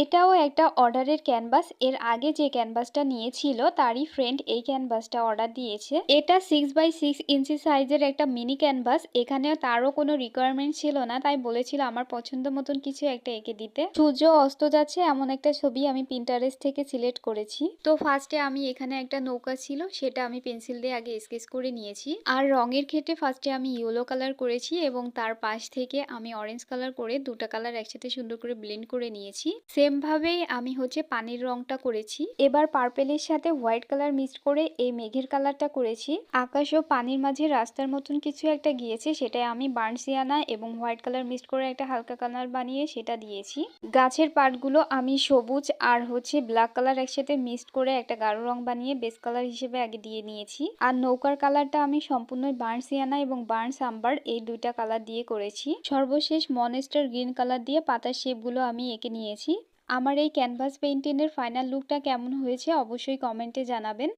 এটাও একটা অর্ডারের ক্যানভাস। এর আগে যে ক্যানভাসটা নিয়েছিল তারই ফ্রেন্ড এই ক্যানভাসটা অর্ডার দিয়েছে। এটা 6x6 ইঞ্চি সাইজের একটা মিনি ক্যানভাস। এখানে তারও কোনো রিকোয়ারমেন্ট ছিল না, তাই বলেছিল আমার পছন্দ মতন কিছু একটা এঁকে দিতে। সূর্য অস্ত যাচ্ছে এমন একটা ছবি আমি পিন্টারেস্ট থেকে সিলেক্ট করেছি। তো ফার্স্টে আমি এখানে একটা নৌকা ছিল সেটা আমি পেন্সিল দিয়ে আগে স্কেচ করে নিয়েছি। আর রঙের ক্ষেত্রে ফার্স্টে আমি ইয়েলো কালার করেছি এবং তার পাশ থেকে আমি অরেঞ্জ কালার করে দুটা কালার একসাথে সুন্দর করে ব্লেন্ড করে নিয়েছি। সেম ভাবেই আমি পানির রংটা করেছি। এবার পার্পেলের সাথে হোয়াইট কালার মিক্সড করে এই মেঘের কালারটা করেছি। আকাশ ও পানির মাঝে রাস্তার মতন কিছু একটা গিয়েছে, সেটাই আমি বার্ন সিয়ানা এবং হোয়াইট কালার মিক্সড করে একটা হালকা কালার বানিয়ে সেটা দিয়েছি। গাছের পাটগুলো আমি সবুজ আর ব্ল্যাক কালার একসাথে মিক্সড করে একটা গাঢ় রং বানিয়ে বেস কালার হিসেবে আগে দিয়ে নিয়েছি। আর নৌকার কালারটা আমি সম্পূর্ণ বার্ন সিয়ানা এবং বার্ন সাম্বার এই দুইটা কালার দিয়ে করেছি। সর্বশেষ মনস্টার গ্রিন কালার দিয়ে পাতার শেপগুলো আমি এঁকে নিয়েছি। আমার এই ক্যানভাস পেইন্টিংয়ের ফাইনাল লুকটা কেমন হয়েছে অবশ্যই কমেন্টে জানাবেন।